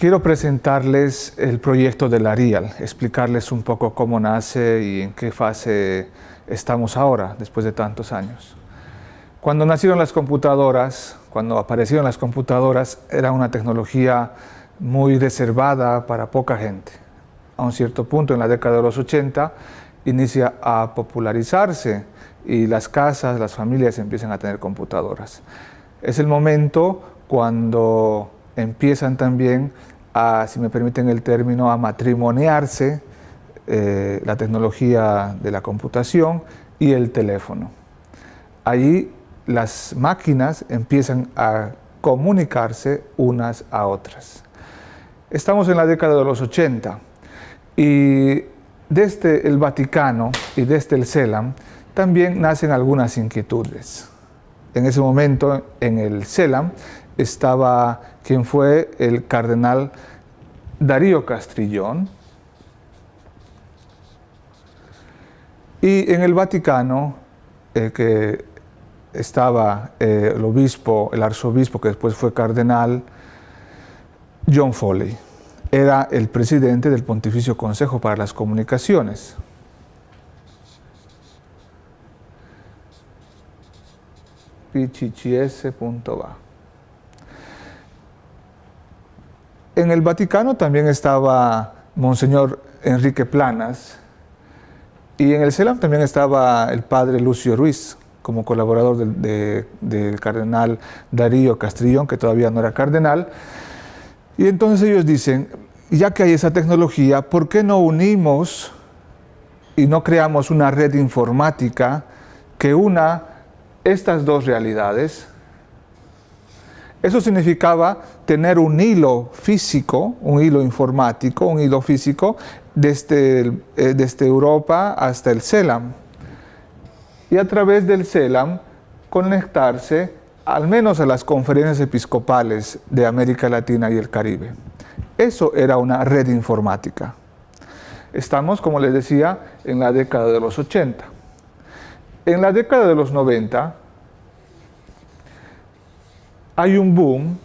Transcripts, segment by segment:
Quiero presentarles el proyecto de la RIAL, explicarles un poco cómo nace y en qué fase estamos ahora, después de tantos años. Cuando nacieron las computadoras, cuando aparecieron las computadoras, era una tecnología muy reservada para poca gente. A un cierto punto, en la década de los 80, inicia a popularizarse y las casas, las familias empiezan a tener computadoras. Es el momento cuando empiezan también a, si me permiten el término, a matrimoniarse la tecnología de la computación y el teléfono. Allí las máquinas empiezan a comunicarse unas a otras. Estamos en la década de los 80 y desde el Vaticano y desde el CELAM también nacen algunas inquietudes. En ese momento, en el CELAM, estaba quien fue el cardenal Darío Castrillón, y en el Vaticano que estaba el arzobispo que después fue cardenal, John Foley. Era el presidente del Pontificio Consejo para las Comunicaciones. PCCS.va. En el Vaticano también estaba Monseñor Enrique Planas y en el CELAM también estaba el padre Lucio Ruiz como colaborador del cardenal Darío Castrillón, que todavía no era cardenal. Y entonces ellos dicen, ya que hay esa tecnología, ¿por qué no unimos y no creamos una red informática que una estas dos realidades? Eso significaba tener un hilo físico, un hilo informático, un hilo físico desde Europa hasta el CELAM. Y a través del CELAM conectarse al menos a las conferencias episcopales de América Latina y el Caribe. Eso era una red informática. Estamos, como les decía, en la década de los 80. En la década de los 90 hay un boom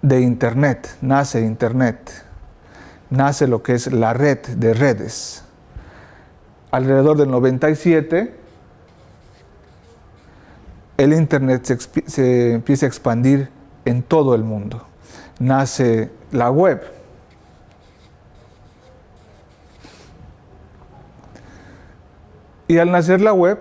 de Internet, nace lo que es la red de redes. Alrededor del 97, el Internet se empieza a expandir en todo el mundo. Nace la web. Y al nacer la web,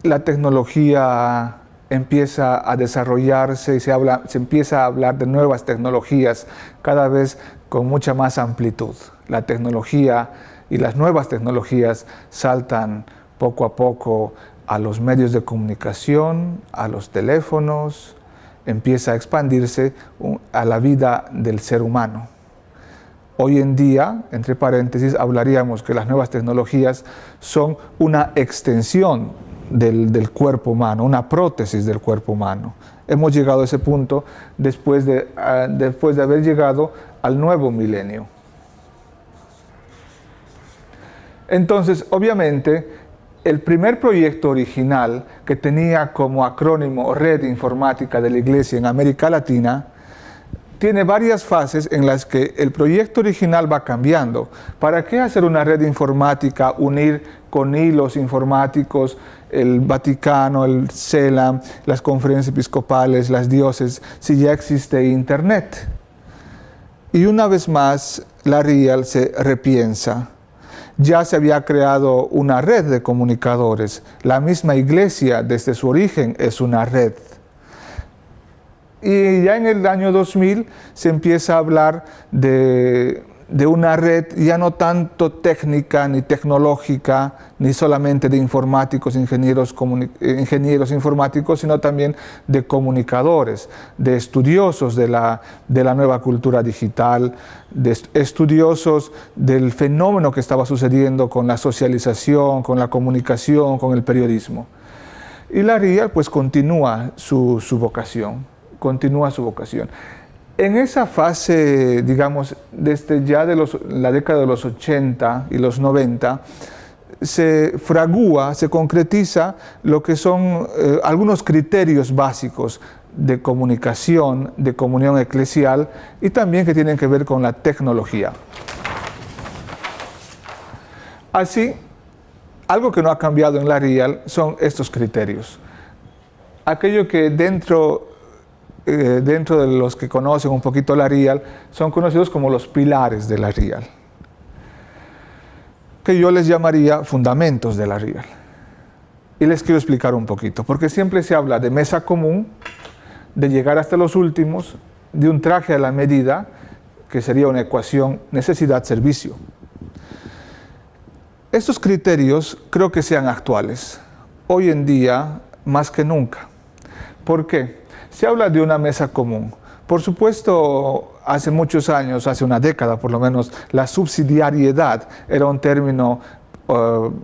la tecnología empieza a desarrollarse y se empieza a hablar de nuevas tecnologías cada vez con mucha más amplitud. La tecnología y las nuevas tecnologías saltan poco a poco a los medios de comunicación, a los teléfonos, empieza a expandirse a la vida del ser humano. Hoy en día, entre paréntesis, hablaríamos que las nuevas tecnologías son una extensión del cuerpo humano, una prótesis del cuerpo humano. Hemos llegado a ese punto después de haber llegado al nuevo milenio. Entonces, obviamente, el primer proyecto original que tenía como acrónimo Red Informática de la Iglesia en América Latina tiene varias fases en las que el proyecto original va cambiando. ¿Para qué hacer una red informática, unir con hilos informáticos el Vaticano, el CELAM, las conferencias episcopales, las diócesis, si ya existe Internet? Y una vez más, la RIAL se repiensa. Ya se había creado una red de comunicadores. La misma Iglesia, desde su origen, es una red. Y ya en el año 2000 se empieza a hablar de una red ya no tanto técnica ni tecnológica, ni solamente de informáticos, ingenieros informáticos, sino también de comunicadores, de estudiosos de la nueva cultura digital, de estudiosos del fenómeno que estaba sucediendo con la socialización, con la comunicación, con el periodismo. Y la RIAL pues continúa su vocación. En esa fase, digamos, desde ya la década de los 80 y los 90, se fragúa, se concretiza lo que son algunos criterios básicos de comunicación, de comunión eclesial y también que tienen que ver con la tecnología. Así, algo que no ha cambiado en la RIAL son estos criterios. Aquello que dentro de los que conocen un poquito la RIAL son conocidos como los pilares de la RIAL, que yo les llamaría fundamentos de la RIAL. Y les quiero explicar un poquito, porque siempre se habla de mesa común, de llegar hasta los últimos, de un traje a la medida, que sería una ecuación necesidad-servicio. Estos criterios creo que sean actuales, hoy en día más que nunca. ¿Por qué? Se habla de una mesa común. Por supuesto, hace muchos años, hace una década por lo menos, la subsidiariedad era un término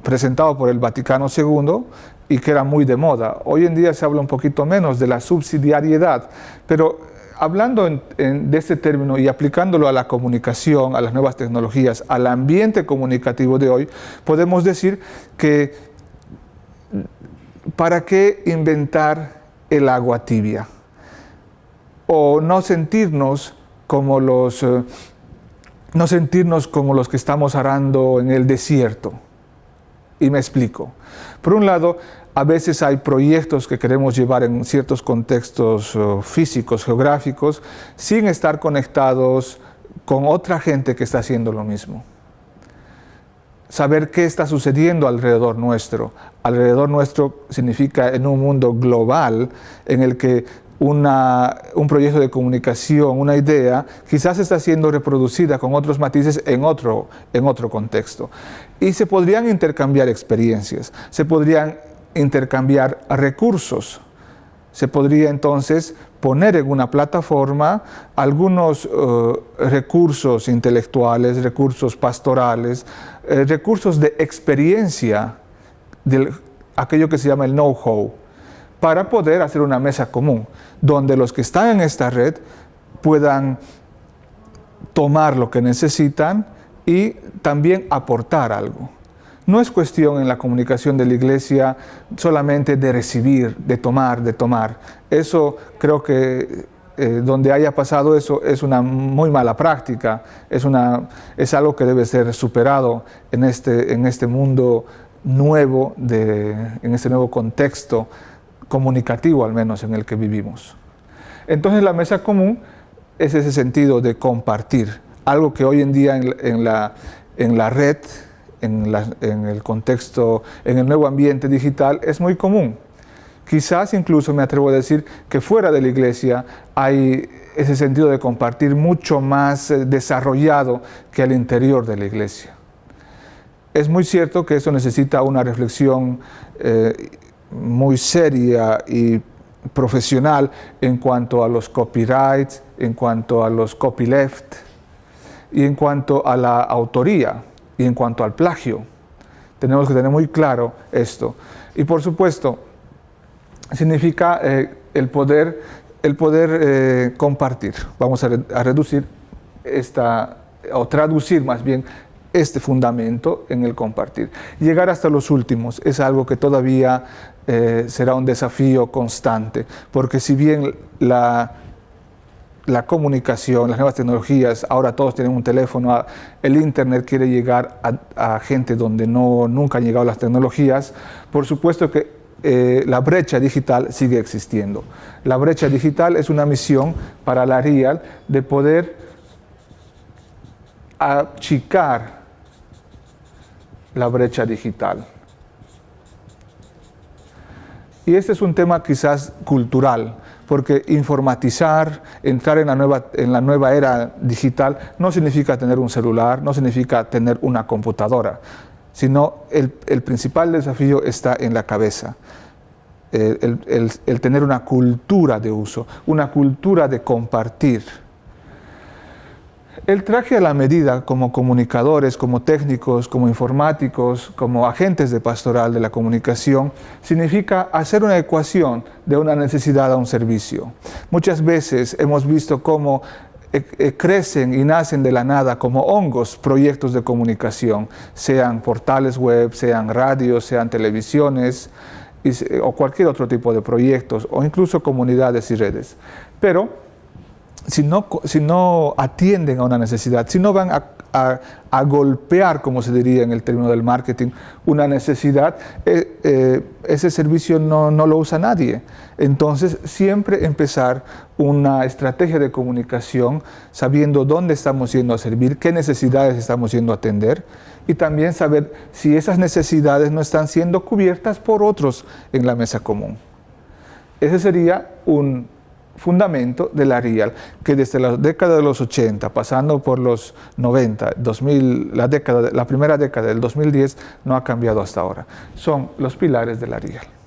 presentado por el Vaticano II y que era muy de moda. Hoy en día se habla un poquito menos de la subsidiariedad, pero hablando de este término y aplicándolo a la comunicación, a las nuevas tecnologías, al ambiente comunicativo de hoy, podemos decir que ¿para qué inventar el agua tibia? O no sentirnos como los que estamos arando en el desierto. Y me explico. Por un lado, a veces hay proyectos que queremos llevar en ciertos contextos físicos, geográficos, sin estar conectados con otra gente que está haciendo lo mismo. Saber qué está sucediendo alrededor nuestro. Alrededor nuestro significa en un mundo global en el que un proyecto de comunicación, una idea, quizás está siendo reproducida con otros matices en otro contexto. Y se podrían intercambiar experiencias, se podrían intercambiar recursos. Se podría entonces poner en una plataforma algunos recursos intelectuales, recursos pastorales, recursos de experiencia, de aquello que se llama el know-how, para poder hacer una mesa común, donde los que están en esta red puedan tomar lo que necesitan y también aportar algo. No es cuestión en la comunicación de la Iglesia solamente de recibir, de tomar. Eso creo que donde haya pasado eso es una muy mala práctica, es algo que debe ser superado en este mundo nuevo, en este nuevo contexto comunicativo al menos en el que vivimos. Entonces la mesa común es ese sentido de compartir, algo que hoy en día en la red, en el contexto, en el nuevo ambiente digital es muy común. Quizás incluso me atrevo a decir que fuera de la Iglesia hay ese sentido de compartir mucho más desarrollado que al interior de la Iglesia. Es muy cierto que eso necesita una reflexión muy seria y profesional en cuanto a los copyrights, en cuanto a los copyleft y en cuanto a la autoría y en cuanto al plagio. Tenemos que tener muy claro esto. Y por supuesto, significa el poder compartir. Vamos a reducir o traducir más bien este fundamento en el compartir. Llegar hasta los últimos es algo que todavía será un desafío constante, porque si bien la comunicación, las nuevas tecnologías, ahora todos tienen un teléfono, el Internet quiere llegar a gente donde nunca han llegado las tecnologías, por supuesto que la brecha digital sigue existiendo. La brecha digital es una misión para la RIAL de poder achicar la brecha digital. Y este es un tema quizás cultural, porque informatizar, entrar en la nueva era digital no significa tener un celular, no significa tener una computadora, sino el principal desafío está en la cabeza. El tener una cultura de uso, una cultura de compartir. El traje a la medida como comunicadores, como técnicos, como informáticos, como agentes de pastoral de la comunicación, significa hacer una ecuación de una necesidad a un servicio. Muchas veces hemos visto cómo crecen y nacen de la nada como hongos proyectos de comunicación, sean portales web, sean radios, sean televisiones, o cualquier otro tipo de proyectos, o incluso comunidades y redes. Pero si no atienden a una necesidad, si no van a golpear, como se diría en el término del marketing, una necesidad, ese servicio no lo usa nadie. Entonces, siempre empezar una estrategia de comunicación sabiendo dónde estamos yendo a servir, qué necesidades estamos yendo a atender, y también saber si esas necesidades no están siendo cubiertas por otros en la mesa común. Ese sería un fundamento de la RIAL, que desde la década de los 80, pasando por los 90, 2000, la primera década del 2010, no ha cambiado hasta ahora. Son los pilares de la RIAL.